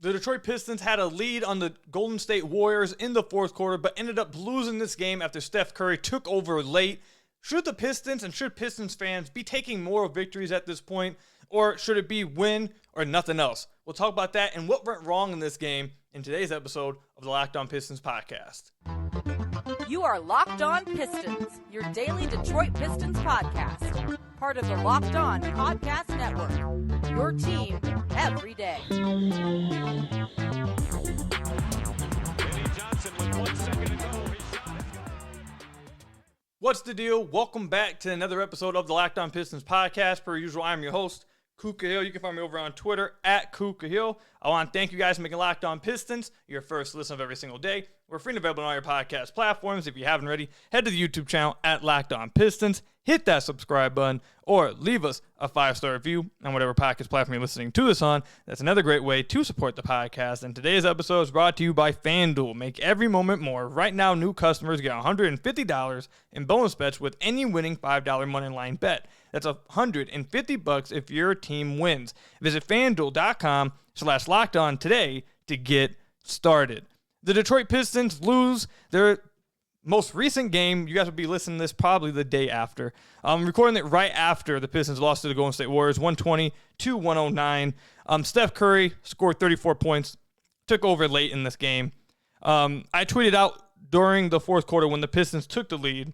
The Detroit Pistons had a lead on the Golden State Warriors in the fourth quarter, but ended up losing this game after Steph Curry took over late. Should the Pistons and should Pistons fans be taking more victories at this point, or should it be win or nothing else? We'll talk about that and what went wrong in this game in today's episode of the Locked On Pistons podcast. You are Locked On Pistons, your daily Detroit Pistons podcast. Part of the Locked On Podcast Network, your team every day. What's the deal? Welcome back to another episode of the Locked On Pistons podcast. Per usual, I'm your host, Kuka Hill. You can find me over on Twitter at Kuka Hill. I want to thank you guys for making Locked On Pistons your first listen of every single day. We're free and available on all your podcast platforms. If you haven't already, head to the YouTube channel at Locked On Pistons. Hit that subscribe button or leave us a 5-star review on whatever podcast platform you're listening to this on. That's another great way to support the podcast. And today's episode is brought to you by FanDuel. Make every moment more. Right now, new customers get $150 in bonus bets with any winning $5 moneyline bet. That's $150 if your team wins. Visit FanDuel.com/LockedOn today to get started. The Detroit Pistons lose their most recent game. You guys will be listening to this probably the day after. I'm recording it right after the Pistons lost to the Golden State Warriors, 120-109. Steph Curry scored 34 points, took over late in this game. I tweeted out during the fourth quarter when the Pistons took the lead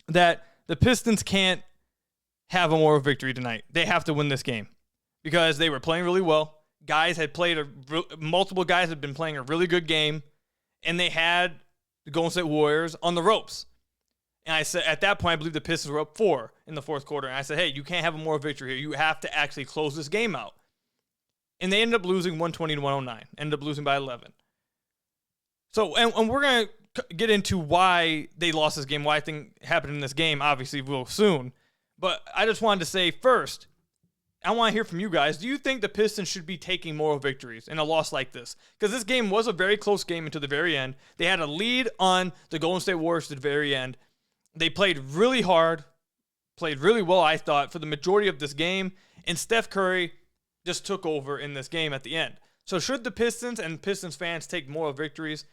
that the Pistons can't have a moral victory tonight. They have to win this game because they were playing really well. Multiple guys had been playing a really good game, and they had the Golden State Warriors on the ropes. And I said, at that point, I believe the Pistons were up 4 in the fourth quarter. And I said, hey, you can't have a moral victory here. You have to actually close this game out. And they ended up losing 120-109. Ended up losing by 11. So, and we're going to get into why they lost this game, why I think happened in this game, obviously, real soon. But I just wanted to say first, I want to hear from you guys. Do you think the Pistons should be taking moral victories in a loss like this? Because this game was a very close game until the very end. They had a lead on the Golden State Warriors at the very end. They played really hard, played really well, I thought, for the majority of this game. And Steph Curry just took over in this game at the end. So should the Pistons and Pistons fans take moral victories?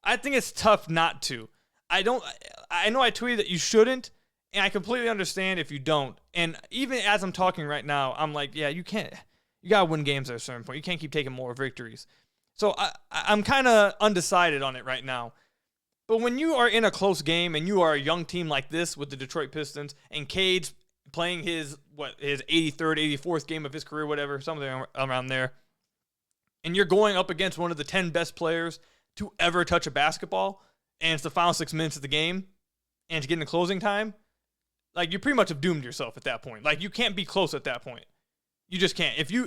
I think it's tough not to. I know I tweeted that you shouldn't. And I completely understand if you don't. And even as I'm talking right now, I'm like, yeah, you can't. You got to win games at a certain point. You can't keep taking more victories. So I'm kind of undecided on it right now. But when you are in a close game and you are a young team like this with the Detroit Pistons and Cade's playing his 83rd, 84th game of his career, whatever, something around there, and you're going up against one of the 10 best players to ever touch a basketball, and it's the final 6 minutes of the game, and to get into closing time, like, you pretty much have doomed yourself at that point. Like, you can't be close at that point. You just can't. If you're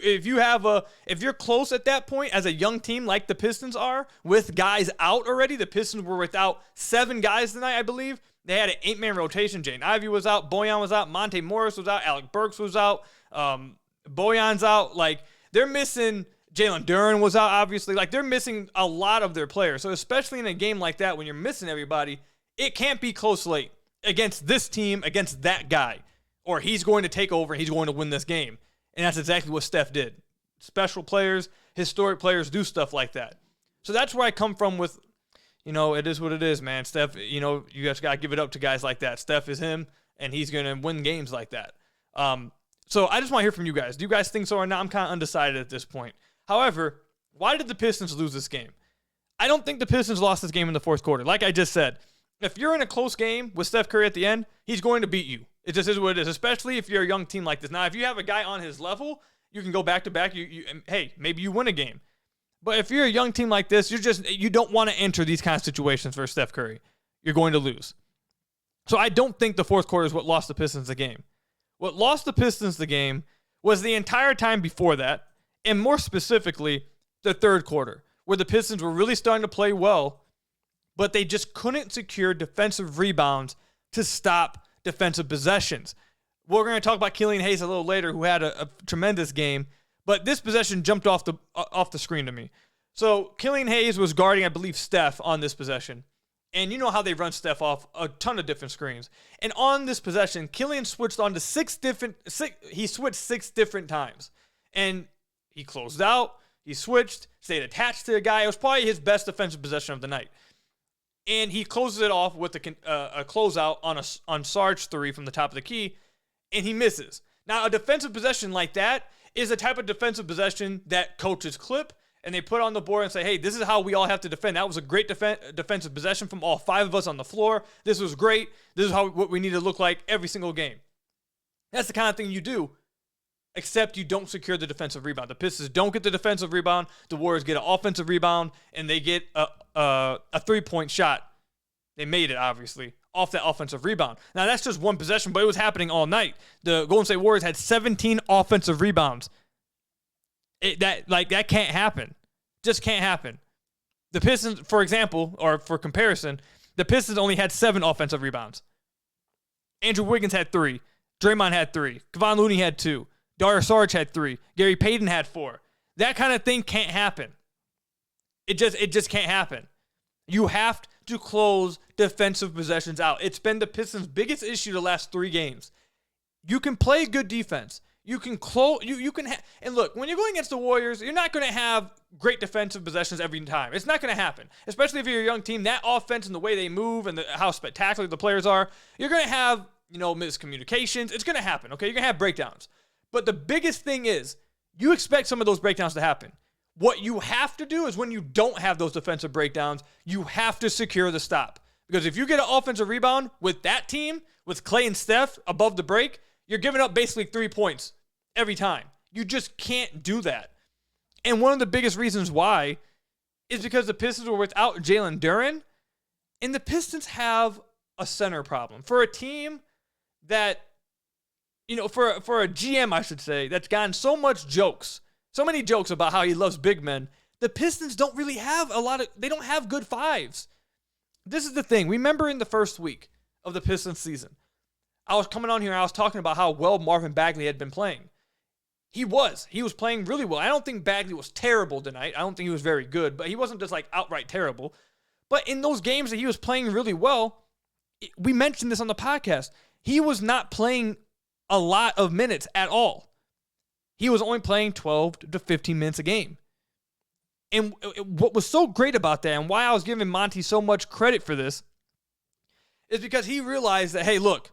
close at that point as a young team like the Pistons are, with guys out already, the Pistons were without 7 guys tonight, I believe. They had an 8-man rotation. Jaden Ivey was out, Bojan was out, Monte Morris was out, Alec Burks was out, Bojan's out. Like, they're missing. Jalen Duren was out, obviously. Like, they're missing a lot of their players. So especially in a game like that, when you're missing everybody, it can't be close late against this team, against that guy, or he's going to take over and he's going to win this game. And that's exactly what Steph did. Special players, historic players do stuff like that. So that's where I come from with, it is what it is, man. Steph, you guys got to give it up to guys like that. Steph is him, and he's going to win games like that. So I just want to hear from you guys. Do you guys think so or not? I'm kind of undecided at this point. However, why did the Pistons lose this game? I don't think the Pistons lost this game in the fourth quarter. Like I just said, if you're in a close game with Steph Curry at the end, he's going to beat you. It just is what it is, especially if you're a young team like this. Now, if you have a guy on his level, you can go back-to-back. Hey, maybe you win a game. But if you're a young team like this, you don't want to enter these kind of situations for Steph Curry. You're going to lose. So I don't think the fourth quarter is what lost the Pistons the game. What lost the Pistons the game was the entire time before that, and more specifically, the third quarter, where the Pistons were really starting to play well, but they just couldn't secure defensive rebounds to stop defensive possessions. We're going to talk about Killian Hayes a little later, who had a tremendous game, but this possession jumped off the screen to me. So Killian Hayes was guarding, I believe, Steph on this possession. And you know how they run Steph off a ton of different screens. And on this possession, Killian switched on to 6 different times. And he closed out. He switched, stayed attached to the guy. It was probably his best defensive possession of the night. And he closes it off with a closeout on Sarge 3 from the top of the key, and he misses. Now, a defensive possession like that is a type of defensive possession that coaches clip, and they put on the board and say, hey, this is how we all have to defend. That was a great defensive possession from all 5 of us on the floor. This was great. This is what we need to look like every single game. That's the kind of thing you do, except you don't secure the defensive rebound. The Pistons don't get the defensive rebound. The Warriors get an offensive rebound, and they get a 3-point shot. They made it, obviously, off that offensive rebound. Now, that's just one possession, but it was happening all night. The Golden State Warriors had 17 offensive rebounds. That can't happen. Just can't happen. The Pistons, for example, or for comparison, the Pistons only had 7 offensive rebounds. Andrew Wiggins had 3. Draymond had 3. Kevon Looney had 2. Dario Saric had 3. Gary Payton had 4. That kind of thing can't happen. It just can't happen. You have to close defensive possessions out. It's been the Pistons' biggest issue the last 3 games. You can play good defense. You can close. And look, when you're going against the Warriors, you're not going to have great defensive possessions every time. It's not going to happen, especially if you're a young team. That offense and the way they move and how spectacular the players are, you're going to have miscommunications. It's going to happen. Okay, you're going to have breakdowns. But the biggest thing is you expect some of those breakdowns to happen. What you have to do is when you don't have those defensive breakdowns, you have to secure the stop. Because if you get an offensive rebound with that team, with Klay and Steph above the break, you're giving up basically 3 points every time. You just can't do that. And one of the biggest reasons why is because the Pistons were without Jalen Duren, and the Pistons have a center problem. For a team that, for a GM, I should say, that's gotten so many jokes about how he loves big men, the Pistons don't really have they don't have good 5s. This is the thing. Remember in the first week of the Pistons season, I was coming on here and I was talking about how well Marvin Bagley had been playing. He was playing really well. I don't think Bagley was terrible tonight. I don't think he was very good, but he wasn't just outright terrible. But in those games that he was playing really well, we mentioned this on the podcast, he was not playing a lot of minutes at all. He was only playing 12 to 15 minutes a game. And what was so great about that, and why I was giving Monty so much credit for this, is because he realized that, hey, look,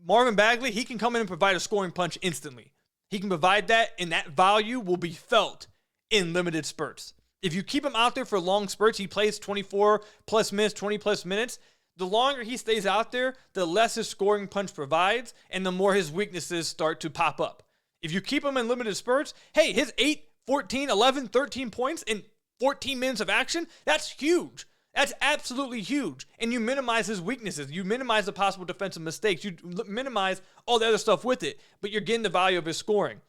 Marvin Bagley, he can come in and provide a scoring punch instantly. He can provide that, and that value will be felt in limited spurts. If you keep him out there for long spurts, he plays 24-plus minutes, 20-plus minutes, the longer he stays out there, the less his scoring punch provides, and the more his weaknesses start to pop up. If you keep him in limited spurts, hey, his 8, 14, 11, 13 points in 14 minutes of action, that's huge. That's absolutely huge. And you minimize his weaknesses. You minimize the possible defensive mistakes. You minimize all the other stuff with it, but you're getting the value of his scoring.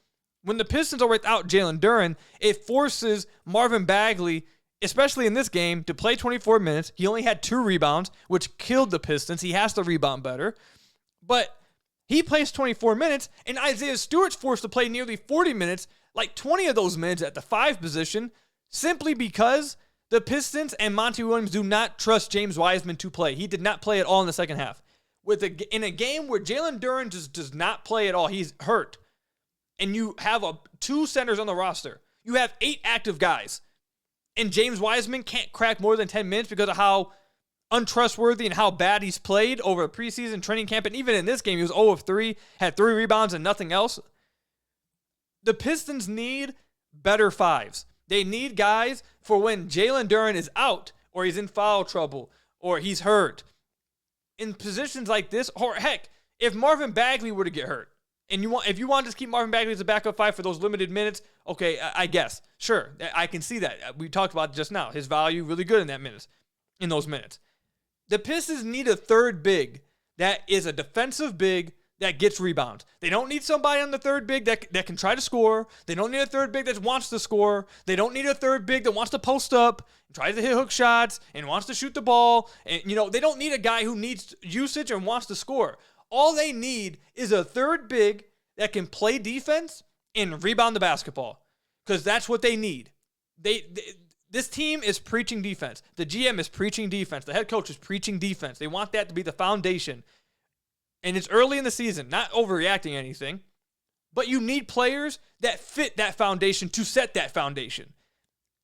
When the Pistons are without Jalen Duren, it forces Marvin Bagley, especially in this game, to play 24 minutes. He only had 2 rebounds, which killed the Pistons. He has to rebound better. But he plays 24 minutes, and Isaiah Stewart's forced to play nearly 40 minutes, like 20 of those minutes at the 5 position, simply because the Pistons and Monty Williams do not trust James Wiseman to play. He did not play at all in the second half. In a game where Jalen Duren just does not play at all, he's hurt, and you have 2 centers on the roster. You have 8 active guys. And James Wiseman can't crack more than 10 minutes because of how untrustworthy and how bad he's played over a preseason training camp. And even in this game, he was 0 of 3, had 3 rebounds and nothing else. The Pistons need better 5s. They need guys for when Jalen Duren is out or he's in foul trouble or he's hurt. In positions like this, or heck, if Marvin Bagley were to get hurt, and if you want to just keep Marvin Bagley as a backup 5 for those limited minutes, okay, I guess. Sure, I can see that. We talked about it just now. His value really good in those minutes. The Pistons need a third big that is a defensive big that gets rebounds. They don't need somebody on the third big that can try to score. They don't need a third big that wants to score. They don't need a third big that wants to post up, tries to hit hook shots, and wants to shoot the ball. And they don't need a guy who needs usage and wants to score. All they need is a third big that can play defense and rebound the basketball, because that's what they need. This team is preaching defense. The GM is preaching defense. The head coach is preaching defense. They want that to be the foundation. And it's early in the season, not overreacting anything. But you need players that fit that foundation to set that foundation.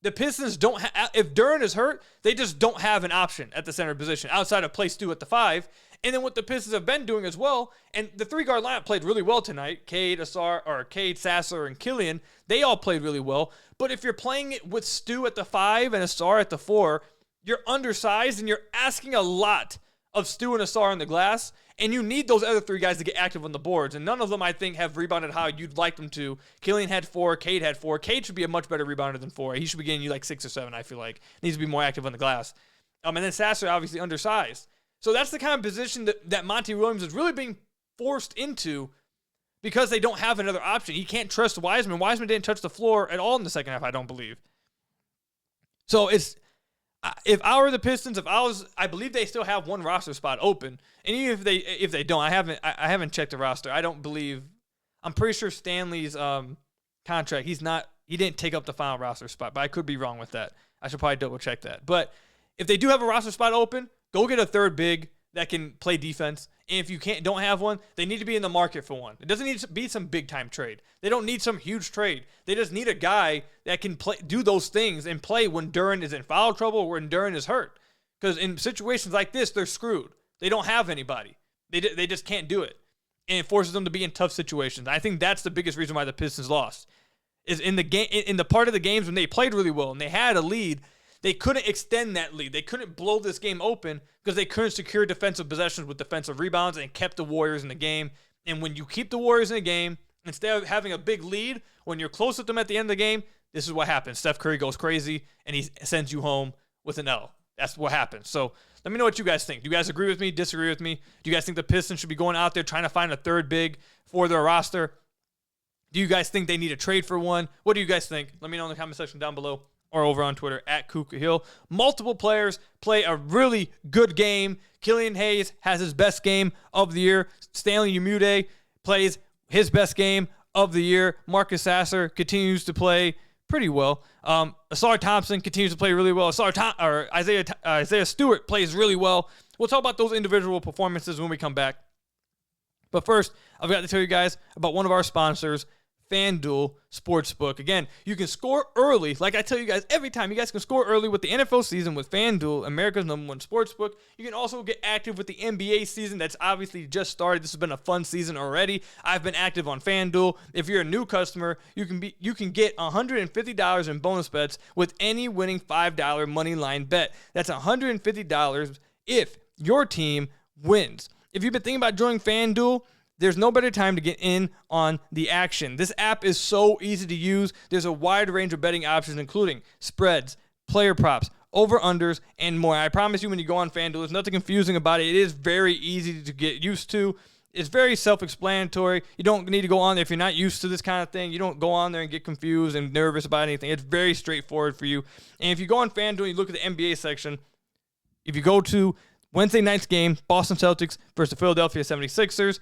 The Pistons don't have, if Duren is hurt, they just don't have an option at the center position outside of play Stu at the 5. And then what the Pistons have been doing as well, and the 3-guard lineup played really well tonight. Cade, Sasser, and Killian, they all played really well. But if you're playing it with Stu at the 5 and Asar at the 4, you're undersized and you're asking a lot of Stu and Asar on the glass, and you need those other 3 guys to get active on the boards. And none of them, I think, have rebounded how you'd like them to. Killian had 4. Cade had 4. Cade should be a much better rebounder than 4. He should be getting you like 6 or 7, I feel like. Needs to be more active on the glass. And then Sasser, obviously, undersized. So that's the kind of position that Monty Williams is really being forced into because they don't have another option. He can't trust Wiseman. Wiseman didn't touch the floor at all in the second half, I don't believe. So if I were the Pistons, I believe they still have one roster spot open. And even if they don't, I haven't checked the roster. I'm pretty sure Stanley's contract, he didn't take up the final roster spot, but I could be wrong with that. I should probably double check that. But if they do have a roster spot open, go get a third big that can play defense. And if you don't have one, they need to be in the market for one. It doesn't need to be some big-time trade. They don't need some huge trade. They just need a guy that can do those things and play when Duren is in foul trouble or when Duren is hurt. Because in situations like this, they're screwed. They don't have anybody. They just can't do it. And it forces them to be in tough situations. I think that's the biggest reason why the Pistons lost. Is in the part of the games when they played really well and they had a lead, they couldn't extend that lead. They couldn't blow this game open because they couldn't secure defensive possessions with defensive rebounds and kept the Warriors in the game. And when you keep the Warriors in the game, instead of having a big lead, when you're close with them at the end of the game, this is what happens. Steph Curry goes crazy, and he sends you home with an L. That's what happens. So let me know what you guys think. Do you guys agree with me, disagree with me? Do you guys think the Pistons should be going out there trying to find a third big for their roster? Do you guys think they need a trade for one? What do you guys think? Let me know in the comment section down below or over on Twitter at Kuka Hill. Multiple players play a really good game. Killian Hayes has his best game of the year. Stanley Umude plays his best game of the year. Marcus Sasser continues to play pretty well. Asar Thompson continues to play really well. Isaiah Stewart plays really well. We'll talk about those individual performances when we come back. But first, I've got to tell you guys about one of our sponsors, FanDuel Sportsbook. Again, you can score early. Like I tell you guys every time, you guys can score early with the NFL season with FanDuel, America's #1 sportsbook. You can also get active with the NBA season that's obviously just started. This has been a fun season already. I've been active on FanDuel. If you're a new customer, you can get $150 in bonus bets with any winning $5 money line bet. That's $150 if your team wins. If you've been thinking about joining FanDuel, there's no better time to get in on the action. This app is so easy to use. There's a wide range of betting options, including spreads, player props, over-unders, and more. I promise you when you go on FanDuel, there's nothing confusing about it. It is very easy to get used to. It's very self-explanatory. You don't need to go on there if you're not used to this kind of thing. You don't go on there and get confused and nervous about anything. It's very straightforward for you. And if you go on FanDuel and you look at the NBA section, if you go to Wednesday night's game, Boston Celtics versus the Philadelphia 76ers,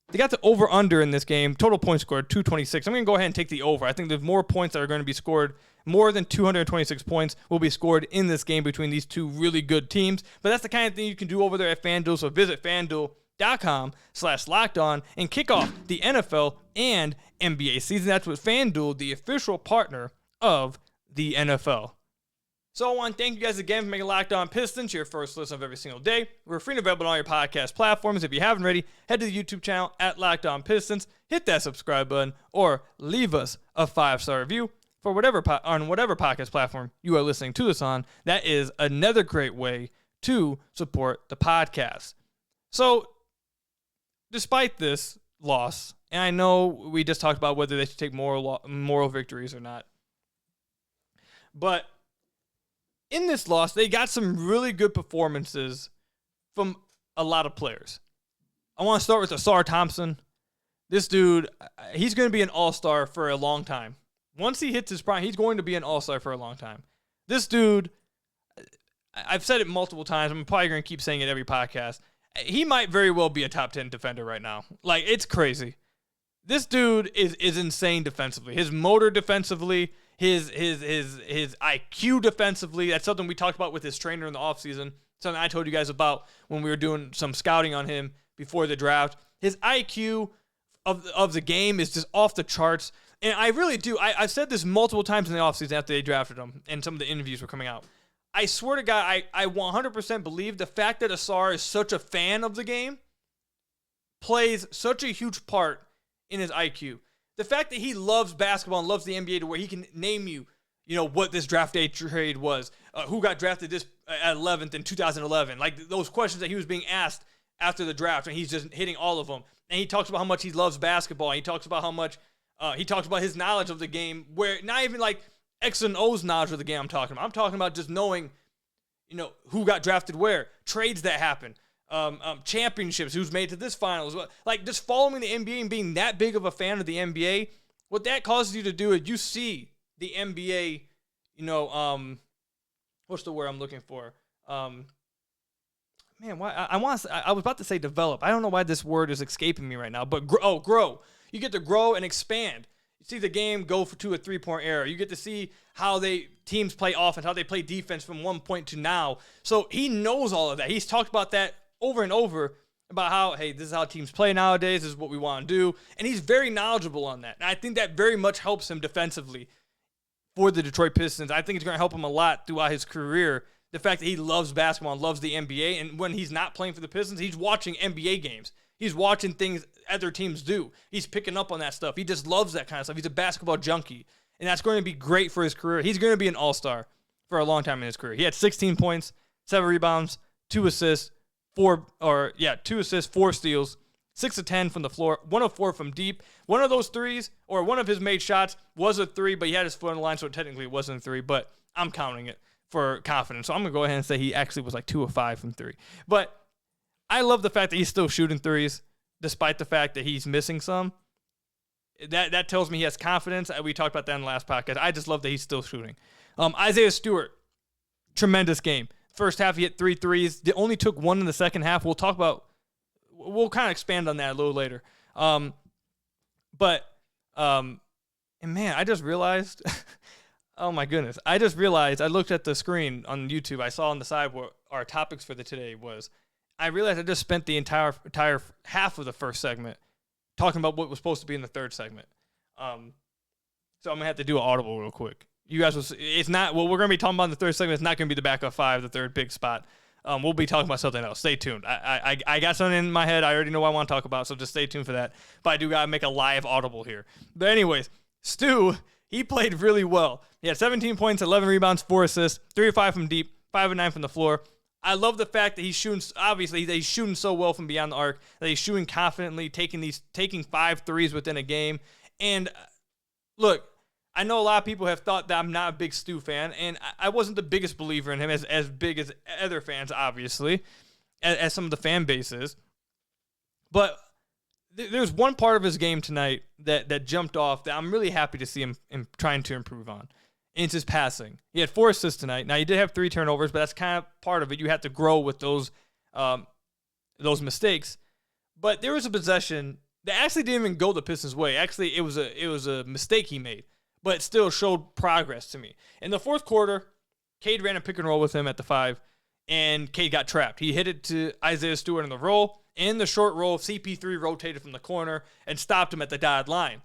they got the over-under in this game. Total points scored, 226. I'm going to go ahead and take the over. I think there's more points that are going to be scored. More than 226 points will be scored in this game between these two really good teams. But that's the kind of thing you can do over there at FanDuel. So visit FanDuel.com/lockedon and kick off the NFL and NBA season. That's with FanDuel, the official partner of the NFL. So I want to thank you guys again for making Locked On Pistons your first listen of every single day. We're free and available on all your podcast platforms. If you haven't already, head to the YouTube channel at Locked On Pistons, hit that subscribe button, or leave us a 5-star review for whatever podcast platform you are listening to this on. That is another great way to support the podcast. So, despite this loss, and I know we just talked about whether they should take moral victories or not, but in this loss, they got some really good performances from a lot of players. I want to start with Asar Thompson. This dude, he's going to be an all-star for a long time. Once he hits his prime, he's going to be an all-star for a long time. This dude, I've said it multiple times. I'm probably going to keep saying it every podcast. He might very well be a top 10 defender right now. Like, it's crazy. This dude is insane defensively. His motor defensively, his IQ defensively, that's something we talked about with his trainer in the offseason. Something I told you guys about when we were doing some scouting on him before the draft. His IQ of the game is just off the charts. And I really do. I've said this multiple times in the offseason after they drafted him and some of the interviews were coming out. I swear to God, I 100% believe the fact that Ausar is such a fan of the game plays such a huge part in his IQ. The fact that he loves basketball and loves the NBA to where he can name you, what this draft day trade was, who got drafted this at 11th in 2011. Like those questions that he was being asked after the draft, and he's just hitting all of them. And he talks about how much he loves basketball. He talks about how much he talks about his knowledge of the game, where not even like X and O's knowledge of the game I'm talking about. I'm talking about just knowing, who got drafted where, trades that happen, championships, who's made to this finals. Like just following the NBA and being that big of a fan of the NBA, what that causes you to do is you see the NBA, what's the word I'm looking for? Man, why I was about to say develop. I don't know why this word is escaping me right now, but grow. You get to grow and expand. You see the game go to a 3-point era. You get to see how teams play offense, how they play defense from one point to now. So he knows all of that. He's talked about that over and over about how, hey, this is how teams play nowadays. This is what we want to do. And he's very knowledgeable on that. And I think that very much helps him defensively for the Detroit Pistons. I think it's going to help him a lot throughout his career. The fact that he loves basketball and loves the NBA. And when he's not playing for the Pistons, he's watching NBA games. He's watching things other teams do. He's picking up on that stuff. He just loves that kind of stuff. He's a basketball junkie. And that's going to be great for his career. He's going to be an all-star for a long time in his career. He had 16 points, 7 rebounds, 2 assists, 4 steals, 6 of 10 from the floor, 1 of 4 from deep. One of those threes, or one of his made shots, was a 3, but he had his foot on the line, so technically it wasn't a 3, but I'm counting it for confidence. So I'm going to go ahead and say he actually was like 2 of 5 from 3. But I love the fact that he's still shooting threes, despite the fact that he's missing some. That tells me he has confidence. We talked about that in the last podcast. I just love that he's still shooting. Isaiah Stewart, tremendous game. First half, he hit 3 threes. They only took 1 in the second half. We'll kind of expand on that a little later. And man, I just realized, oh my goodness. I looked at the screen on YouTube. I saw on the side what our topics for today was. I realized I just spent the entire half of the first segment talking about what was supposed to be in the third segment. So I'm going to have to do an audible real quick. You guys it's not, what we're going to be talking about in the third segment. It's not going to be the backup 5, the third big spot. We'll be talking about something else. Stay tuned. I got something in my head I already know what I want to talk about, so just stay tuned for that. But I do got to make a live audible here. But anyways, Stu, he played really well. He had 17 points, 11 rebounds, 4 assists, 3 of 5 from deep, 5 of 9 from the floor. I love the fact that he's shooting, obviously, that he's shooting so well from beyond the arc, that he's shooting confidently, taking 5 threes within a game. And look, I know a lot of people have thought that I'm not a big Stu fan, and I wasn't the biggest believer in him, as big as other fans, obviously, as some of the fan bases. But there's one part of his game tonight that jumped off that I'm really happy to see him trying to improve on. And it's his passing. He had 4 assists tonight. Now, he did have 3 turnovers, but that's kind of part of it. You have to grow with those mistakes. But there was a possession that actually didn't even go the Pistons' way. Actually, it was a mistake he made, but it still showed progress to me. In the fourth quarter, Cade ran a pick and roll with him at the 5, and Cade got trapped. He hit it to Isaiah Stewart in the roll. In the short roll, CP3 rotated from the corner and stopped him at the dotted line.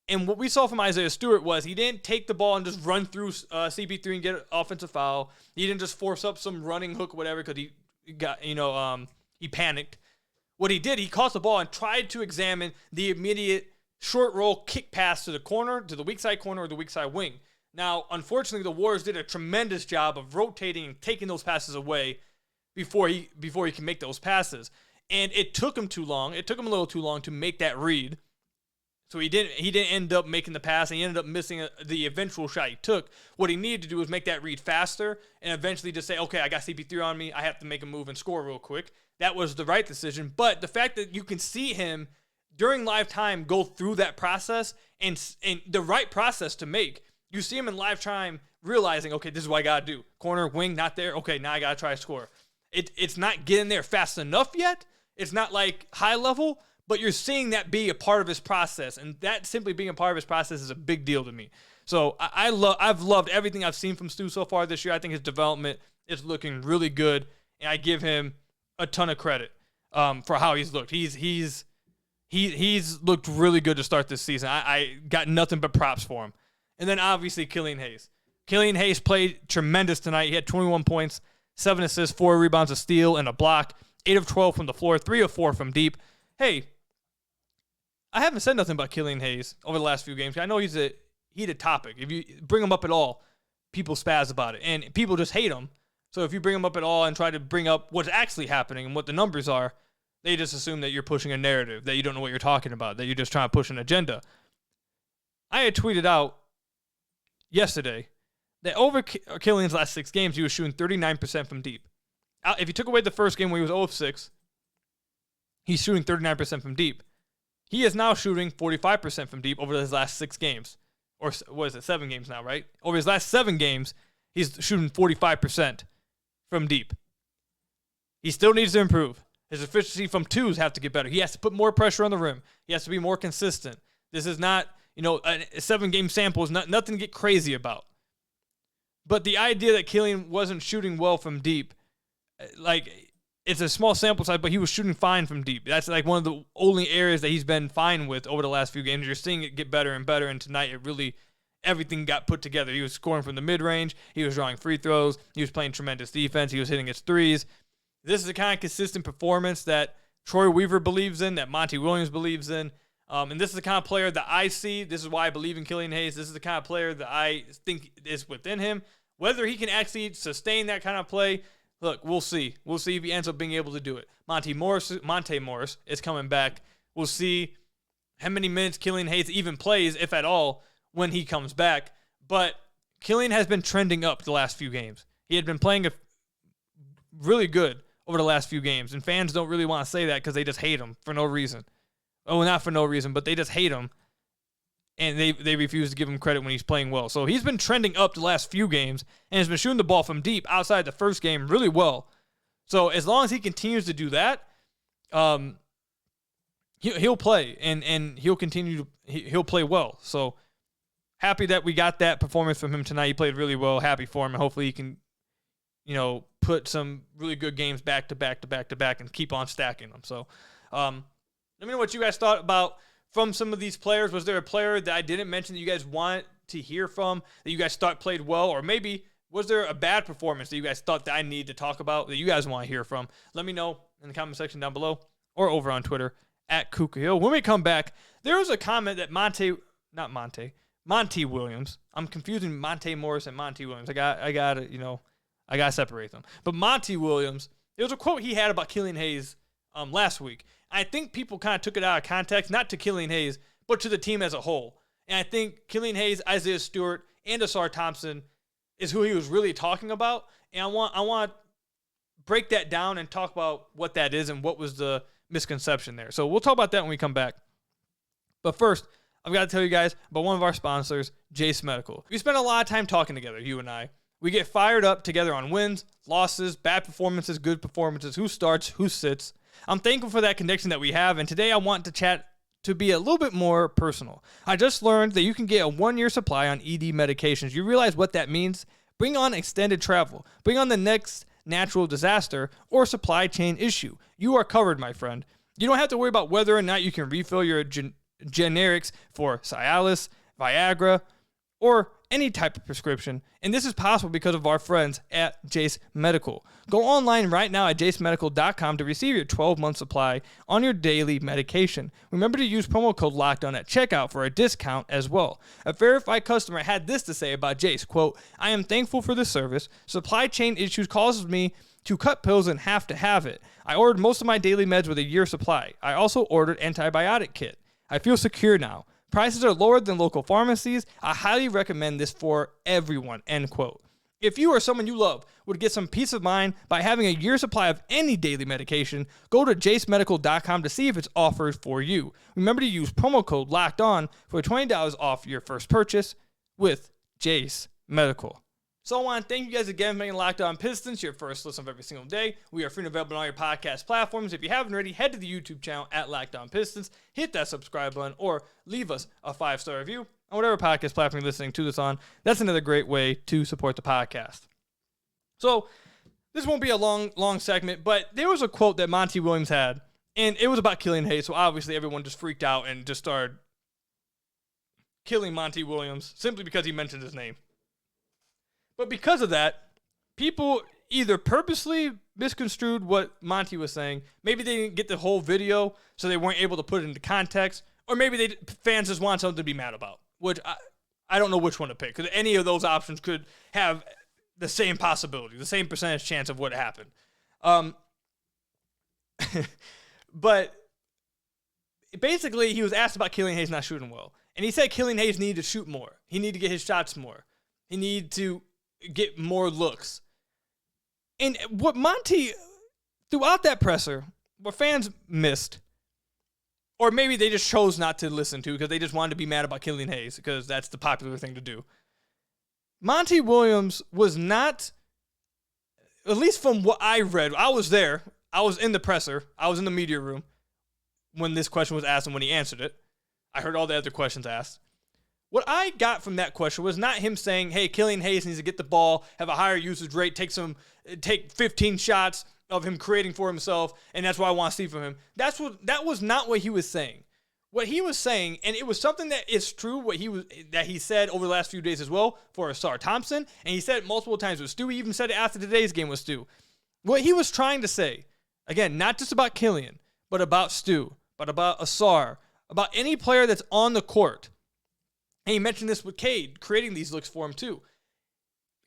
And what we saw from Isaiah Stewart was he didn't take the ball and just run through CP3 and get an offensive foul. He didn't just force up some running hook, whatever, because he got, he panicked. What he did, he caught the ball and tried to examine the immediate short roll kick pass to the corner, to the weak side corner or the weak side wing. Now, unfortunately, the Warriors did a tremendous job of rotating and taking those passes away before he can make those passes. And it took him too long. It took him a little too long to make that read. So he didn't end up making the pass, and he ended up missing the eventual shot he took. What he needed to do was make that read faster and eventually just say, okay, I got CP3 on me. I have to make a move and score real quick. That was the right decision. But the fact that you can see him during live time go through that process and the right process to make, you see him in live time realizing, okay, this is what I got to do. Corner, wing, not there. Okay, now I got to try to score. It's not getting there fast enough yet. It's not like high level, but you're seeing that be a part of his process, and that simply being a part of his process is a big deal to me. So I've loved everything I've seen from Stu so far this year. I think his development is looking really good, and I give him a ton of credit for how he's looked. He's He's looked really good to start this season. I got nothing but props for him. And then obviously Killian Hayes. Killian Hayes played tremendous tonight. He had 21 points, 7 assists, 4 rebounds, a steal, and a block. 8 of 12 from the floor, 3 of 4 from deep. Hey, I haven't said nothing about Killian Hayes over the last few games. I know he's a heated topic. If you bring him up at all, people spaz about it. And people just hate him. So if you bring him up at all and try to bring up what's actually happening and what the numbers are, they just assume that you're pushing a narrative, that you don't know what you're talking about, that you're just trying to push an agenda. I had tweeted out yesterday that over Killian's last 6 games, he was shooting 39% from deep. If you took away the first game where he was 0 of 6, he's shooting 39% from deep. He is now shooting 45% from deep over his last 6 games. Or what is it, 7 games now, right? Over his last 7 games, he's shooting 45% from deep. He still needs to improve. His efficiency from twos have to get better. He has to put more pressure on the rim. He has to be more consistent. This is not, a 7-game sample is nothing to get crazy about. But the idea that Killian wasn't shooting well from deep, it's a small sample size, but he was shooting fine from deep. That's like one of the only areas that he's been fine with over the last few games. You're seeing it get better and better, and tonight everything got put together. He was scoring from the mid-range. He was drawing free throws. He was playing tremendous defense. He was hitting his threes. This is the kind of consistent performance that Troy Weaver believes in, that Monty Williams believes in. And this is the kind of player that I see. This is why I believe in Killian Hayes. This is the kind of player that I think is within him. Whether he can actually sustain that kind of play, look, we'll see. We'll see if he ends up being able to do it. Monte Morris is coming back. We'll see how many minutes Killian Hayes even plays, if at all, when he comes back. But Killian has been trending up the last few games. He had been playing really good over the last few games, and fans don't really want to say that because they just hate him for no reason. Oh, not for no reason, but they just hate him, and they refuse to give him credit when he's playing well. So he's been trending up the last few games, and has been shooting the ball from deep outside the first game really well. So as long as he continues to do that, he'll play, and he'll play well. So happy that we got that performance from him tonight. He played really well. Happy for him, and hopefully he can, put some really good games back to back and keep on stacking them. So let me know what you guys thought about from some of these players. Was there a player that I didn't mention that you guys want to hear from, that you guys thought played well? Or maybe was there a bad performance that you guys thought that I need to talk about, that you guys want to hear from? Let me know in the comment section down below or over on Twitter at Kuka. When we come back, there was a comment that Monty Williams. I'm confusing Monte Morris and Monty Williams. I gotta separate them. But Monty Williams, there was a quote he had about Killian Hayes last week. I think people kind of took it out of context, not to Killian Hayes, but to the team as a whole. And I think Killian Hayes, Isaiah Stewart, and Asar Thompson is who he was really talking about. And I want to break that down and talk about what that is and what was the misconception there. So we'll talk about that when we come back. But first, I've got to tell you guys about one of our sponsors, Jase Medical. We spend a lot of time talking together, you and I. We get fired up together on wins, losses, bad performances, good performances, who starts, who sits. I'm thankful for that connection that we have, and today I want to chat to be a little bit more personal. I just learned that you can get a 1-year supply on ED medications. You realize what that means? Bring on extended travel. Bring on the next natural disaster or supply chain issue. You are covered, my friend. You don't have to worry about whether or not you can refill your generics for Cialis, Viagra, or any type of prescription, and this is possible because of our friends at Jase Medical. Go online right now at jasemedical.com to receive your 12-month supply on your daily medication. Remember to use promo code LOCKEDON at checkout for a discount as well. A verified customer had this to say about Jase, quote, "I am thankful for this service. Supply chain issues causes me to cut pills and have to have it. I ordered most of my daily meds with a year supply. I also ordered antibiotic kit. I feel secure now. Prices are lower than local pharmacies. I highly recommend this for everyone," end quote. If you or someone you love would get some peace of mind by having a year's supply of any daily medication, go to jasemedical.com to see if it's offered for you. Remember to use promo code LOCKEDON for $20 off your first purchase with Jase Medical. So I want to thank you guys again for making Locked On Pistons your first listen of every single day. We are free and available on all your podcast platforms. If you haven't already, head to the YouTube channel at Locked On Pistons, hit that subscribe button, or leave us a 5-star review on whatever podcast platform you're listening to this on. That's another great way to support the podcast. So this won't be a long segment, but there was a quote that Monty Williams had, And it was about Killian Hayes, so obviously everyone just freaked out and just started killing Monty Williams simply because he mentioned his name. But because of that, people either purposely misconstrued what Monty was saying, maybe they didn't get the whole video, so they weren't able to put it into context, or maybe fans just want something to be mad about, which I don't know which one to pick, because any of those options could have the same possibility, the same percentage chance of what happened. But basically, he was asked about Killian Hayes not shooting well. And he said Killian Hayes needed to shoot more. He needed to get his shots more. He needed to get more looks. And what Monty, throughout that presser, what fans missed, or maybe they just chose not to listen to because they just wanted to be mad about Killian Hayes because that's the popular thing to do. Monty Williams was not, at least from what I read, I was there. I was in the presser. I was in the media room when this question was asked and when he answered it. I heard all the other questions asked. What I got from that question was not him saying, hey, Killian Hayes needs to get the ball, have a higher usage rate, take 15 shots of him creating for himself, and that's what I want to see from him. That was not what he was saying. What he was saying, and it was something that is true, that he said over the last few days as well for Asar Thompson, and he said it multiple times with Stu. He even said it after today's game with Stu. What he was trying to say, again, not just about Killian, but about Stu, but about Asar, about any player that's on the court. And he mentioned this with Cade, creating these looks for him too.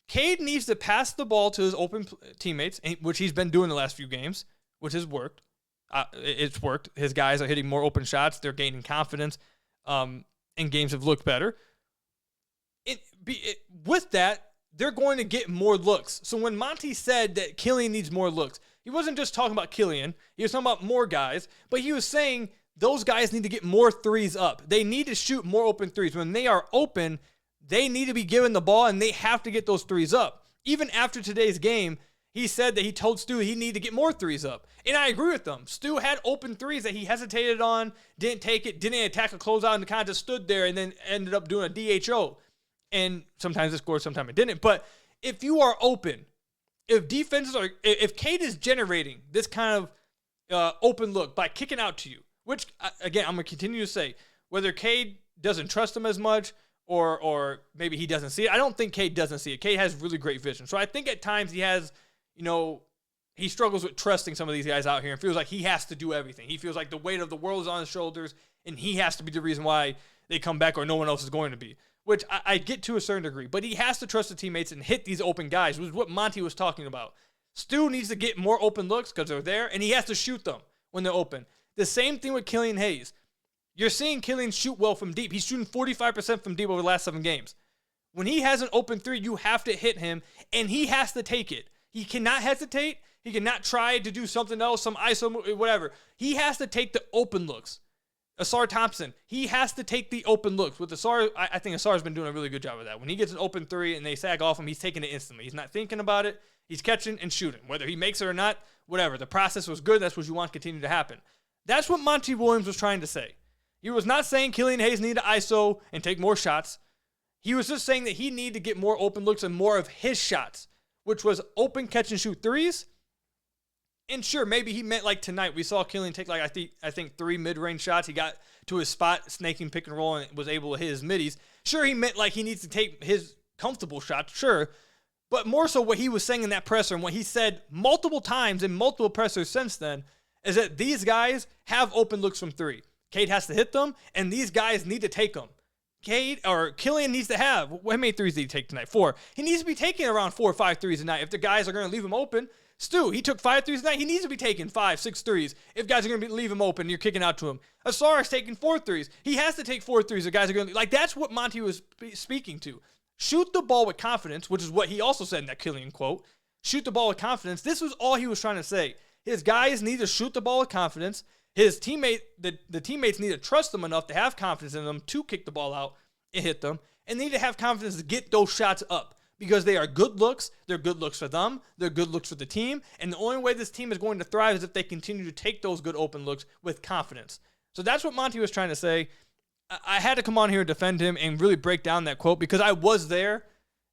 Cade needs to pass the ball to his open teammates, which he's been doing the last few games, which has worked. It's worked. His guys are hitting more open shots. They're gaining confidence, and games have looked better. With that, they're going to get more looks. So when Monty said that Killian needs more looks, he wasn't just talking about Killian. He was talking about more guys, but he was saying those guys need to get more threes up. They need to shoot more open threes. When they are open, they need to be given the ball, and they have to get those threes up. Even after today's game, he said that he told Stu he needed to get more threes up. And I agree with them. Stu had open threes that he hesitated on, didn't take it, didn't attack a closeout, and kind of just stood there and then ended up doing a DHO. And sometimes it scored, sometimes it didn't. But if you are open, if Cade is generating this kind of open look by kicking out to you, which, again, I'm going to continue to say, whether Cade doesn't trust him as much or maybe he doesn't see it, I don't think Cade doesn't see it. Cade has really great vision. So I think at times he has, he struggles with trusting some of these guys out here and feels like he has to do everything. He feels like the weight of the world is on his shoulders and he has to be the reason why they come back or no one else is going to be, which I get to a certain degree. But he has to trust the teammates and hit these open guys, which is what Monty was talking about. Stu needs to get more open looks because they're there, and he has to shoot them when they're open. The same thing with Killian Hayes. You're seeing Killian shoot well from deep. He's shooting 45% from deep over the last 7 games. When he has an open three, you have to hit him, and he has to take it. He cannot hesitate. He cannot try to do something else, some ISO, whatever. He has to take the open looks. Asar Thompson, he has to take the open looks. With Asar, I think Asar's been doing a really good job of that. When he gets an open three and they sag off him, he's taking it instantly. He's not thinking about it. He's catching and shooting. Whether he makes it or not, whatever. The process was good. That's what you want to continue to happen. That's what Monty Williams was trying to say. He was not saying Killian Hayes needed to ISO and take more shots. He was just saying that he needed to get more open looks and more of his shots, which was open catch and shoot threes. And sure, maybe he meant like tonight. We saw Killian take I think 3 mid-range shots. He got to his spot, snaking pick and roll, and was able to hit his middies. Sure, he meant like he needs to take his comfortable shots, sure. But more so what he was saying in that presser and what he said multiple times in multiple pressers since then is that these guys have open looks from 3. Cade has to hit them, and these guys need to take them. Killian needs to have, how many threes did he take tonight? 4. He needs to be taking around 4 or 5 threes a night if the guys are going to leave him open. Stu, he took 5 threes tonight. He needs to be taking 5, 6 threes if guys are going to leave him open and you're kicking out to him. Asar is taking 4 threes. He has to take 4 threes if guys are going to, that's what Monty was speaking to. Shoot the ball with confidence, which is what he also said in that Killian quote. Shoot the ball with confidence. This was all he was trying to say. His guys need to shoot the ball with confidence. His the teammates need to trust them enough to have confidence in them to kick the ball out and hit them. And they need to have confidence to get those shots up because they are good looks. They're good looks for them. They're good looks for the team. And the only way this team is going to thrive is if they continue to take those good open looks with confidence. So that's what Monty was trying to say. I had to come on here and defend him and really break down that quote because I was there.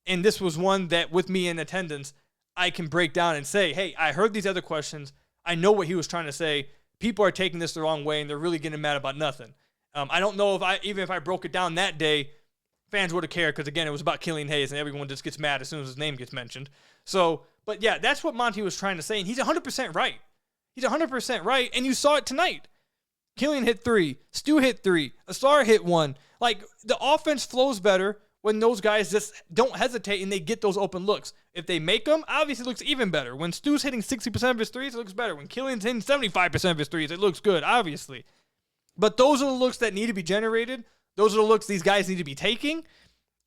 And this was one that with me in attendance, I can break down and say, hey, I heard these other questions. I know what he was trying to say. people are taking this the wrong way and they're really getting mad about nothing. I don't know if I broke it down that day, fans would have cared because, again, it was about Killian Hayes and everyone just gets mad as soon as his name gets mentioned. So, but yeah, that's what Monty was trying to say, and he's 100% right. He's 100% right, and you saw it tonight. Killian hit 3. Stu hit 3. Asar hit 1. Like, the offense flows better when those guys just don't hesitate and they get those open looks. If they make them, obviously it looks even better. When Stu's hitting 60% of his threes, it looks better. When Killian's hitting 75% of his threes, it looks good, obviously. But those are the looks that need to be generated. Those are the looks these guys need to be taking.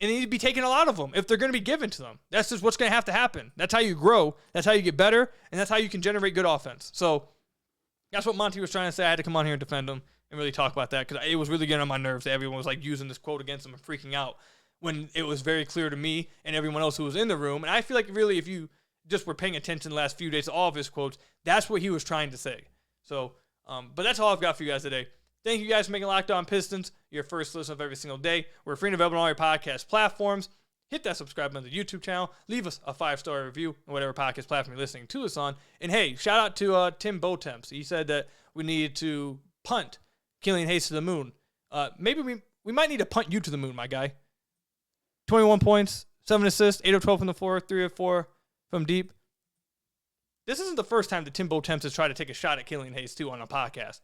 And they need to be taking a lot of them if they're going to be given to them. That's just what's going to have to happen. That's how you grow. That's how you get better. And that's how you can generate good offense. So that's what Monty was trying to say. I had to come on here and defend him and really talk about that because it was really getting on my nerves that everyone was like using this quote against him and freaking out when it was very clear to me and everyone else who was in the room. And I feel like really if you just were paying attention the last few days to all of his quotes, that's what he was trying to say. So, but that's all I've got for you guys today. Thank you guys for making Locked On Pistons your first listen of every single day. We're free and available on all your podcast platforms. Hit that subscribe button to the YouTube channel. Leave us a 5-star review on whatever podcast platform you're listening to us on. And hey, shout out to Tim Botemps. He said that we needed to punt Killian Hayes to the moon. Maybe we might need to punt you to the moon, my guy. 21 points, 7 assists, 8 of 12 from the floor, 3 of 4 from deep. This isn't the first time that Tim Botemps has tried to take a shot at Killian Hayes too on a podcast.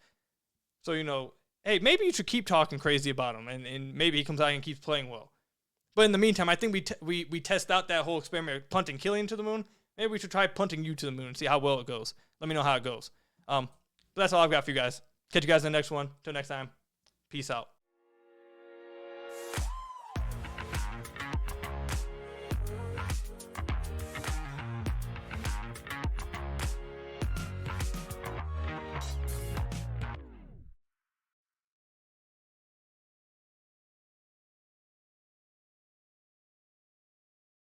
So, hey, maybe you should keep talking crazy about him, and maybe he comes out and keeps playing well. But in the meantime, I think we test out that whole experiment of punting Killian to the moon. Maybe we should try punting you to the moon and see how well it goes. Let me know how it goes. But that's all I've got for you guys. Catch you guys in the next one. Till next time, peace out.